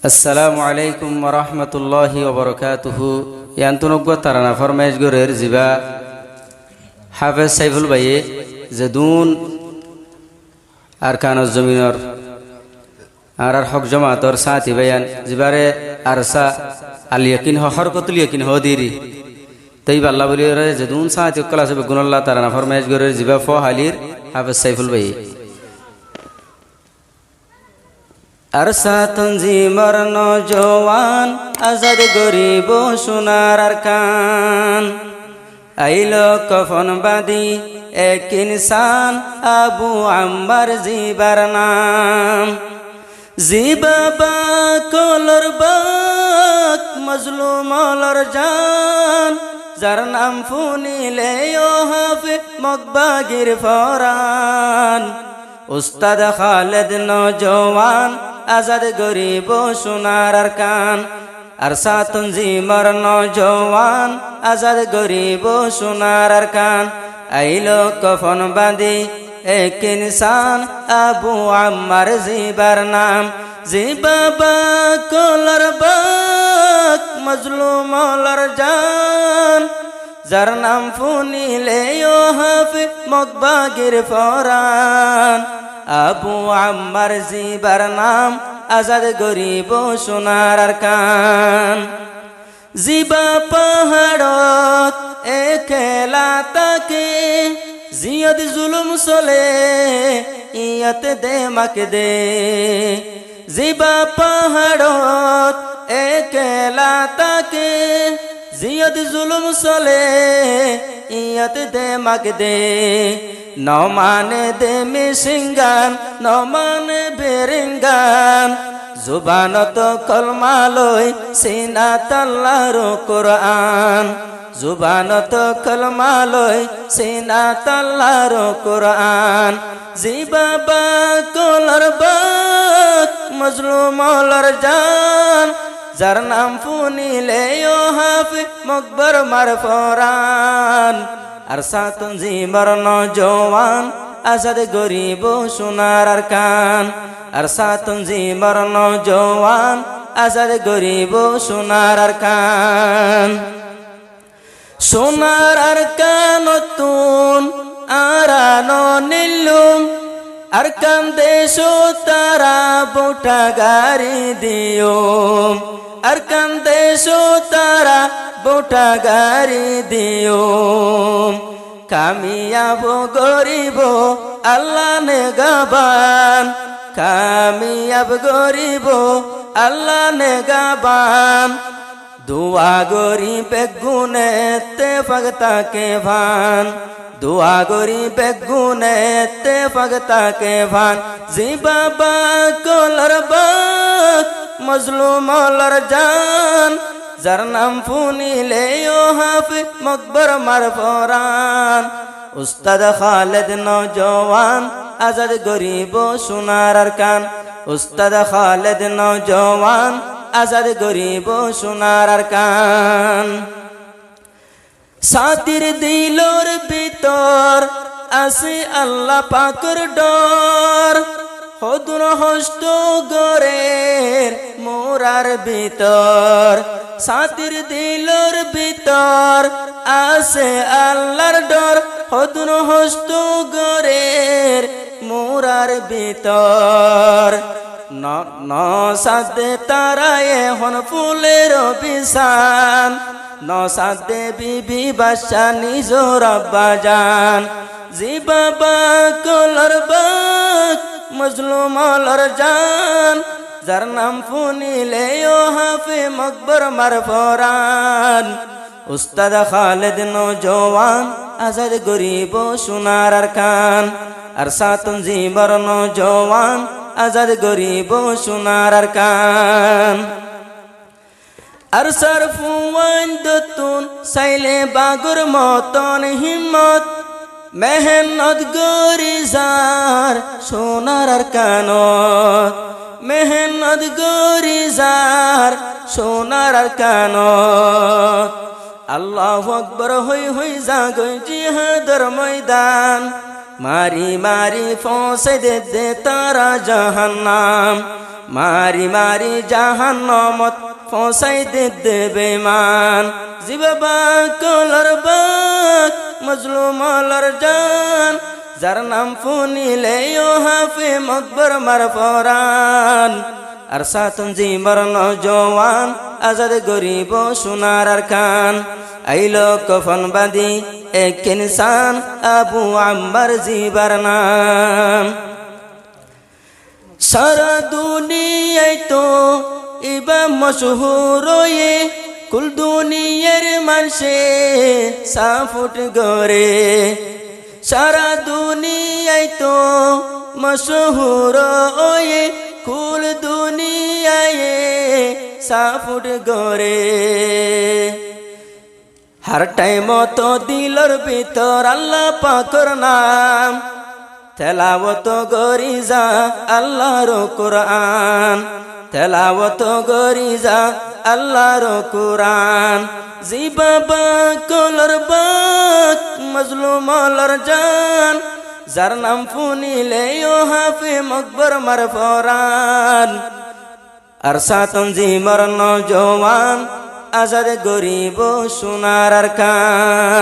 আসসালামু আলাইকুম ওয়া রাহমাতুল্লাহি ওয়া বারাকাতুহু। ইয়ান্তুনগ্গ তারানা ফরমাইশ গরের জিবা হাফেজ সাইফুল ভাইয়ে জেদুন আরকানুজ জমিনর আর হক জামাতর সাথী বায়ান জিবারে আরসা আল ইয়াকিন হরকতুল ইয়াকিন হদিরি তাইব আল্লাহ বলি রে জেদুন সাথী কলা সবে গুনাল্লাহ তারানা ফরমাইশ গরের জিবা ফ হালির হাফেজ সাইফুল ভাইয়ে अरसा तंजीमर नौजवान आजाद गरीब सोनार अरकान आइलो कफन बादी एक इंसान अबू अम्बर जीबर नाम जीबाबा कोलर बाक मजलूम लर जान जार नाम फुनिले यो हाफे मकबा गिरफरान उस्ताद खालिद नौजवान आजाद गरीब सोनार अरकान अरसा तंजीमर नौजवान आजाद गरीब सोनार अरकान आइलो कफन बांधी एक इंसान अबू अम्मार जीबर नाम जीबाबा कोलर बाक मजलूम लर जान जार नाम फुनिले यो हाफे मकबा गिरफरान अबू अम्मार जीबर नाम आजाद गरीब सोनार अरकान जीबा पहाड़त एकेला ताके जियद जुलुम चले इयत दे मक दे जीबा पहाड़त एकेला ताके जियद जुलुम चले इयत दे मक दे न माने दे मिसिंगान न माने बेरिंगान जुबान तो कलमा लय सीना तल्लारो कुरान जुबान तो कलमा लय सीना तल्लारो कुरान जीबाबा कोलर बाक मजलूम लर जान जार नाम फुनिले यो हाफे मकबर मारफरान अरसा तंजीमर नौजवान आजाद गरीब सोनार अरकान अरसा तंजीमर नौजवान आजाद गरीब सोनार अरकान सोनार अरकान तुन आरानो निल्लुम अरकान देशो तारा बोटा गारी दियो अरकान देशो तारा बोटा गारी दियो कामियाब गरीब अल्लाह ने गाबान कामियाब गरीब अल्लाह ने गाबान दुआ गरीब गुने ते फगता के भान दुआ गरीब गुने ते फगता के भान जीबाबा कोलर बाक मजलूम लर जान जार नाम फुनिले यो हाफे मकबर मारफरान उस्ताद खालिद नौजवान आजाद गरीब सोनार अरकान उस्ताद खालिद नौजवान आजाद गरीब सोनार अरकान सातिर दिलोर भीतर आसे अल्लाह पाकर डर हदुन हस्त गरेर मोरार भीतर सातिर दिलोर भीतर आसे अल्लाहर डर हदुन हस्त गरेर मोरार भीतर न सादे ताराए हन फुलेर बिसान न सादे बिबी बादशाह निजोर अब्बा जान जीबाबा कोलर बाक मजलूम लर जान जार नाम फुनिले यो हाफे मकबर मारफरान उस्ताद खालिद नौजवान आजाद गरीब सोनार अरकान अरसा तंजीमर नौजवान आजाद गरीब सोनार अरकान अरसार फुवान दतुन साइले बागुर मतन हिम्मत मेहनत गरी जार सोनार अरकानत मेहनत गरी जार सोनार अरकानत अल्लाहु अकबर होई जागोय जिहादर मैदान मारी मारी फौसे दे तारा जहन्नाम মারি মারি জাহান্নামত ফসাই দেবে মান জিবাবা কলর বাক মজলুমলর জান যার নাম ফুনিলে ও হাফে মকবর মার ফরান আর সাতন জিমর নজওয়ান আজাদ গরিব সোনার আর খান আইলো কফন বাঁধি এক ইনসান আবু আম্বার জিবার নাম সারা দুনিয়ায় তো ইবা মশহুর এ কুল দুনিয়ার মানুষে সাফুট গরে সারা দুনিয়ায় তো মশহুর এ কুল দুনিয়ায় সাফুট গরে हर टाइम तो दिलर भीतर अल्लाह पाकर नाम तेलावत गरिजा अल्लाहर कुरान तेलावत गरिजा अल्लाहर कुरान जिबाबा कलर बाक मजलुमलर जान जार नाम फुनिले ओ हाफे मकबर मार फरान আর সাতন জিমর নজওয়ান আজাদ গরিব সোনার আর খান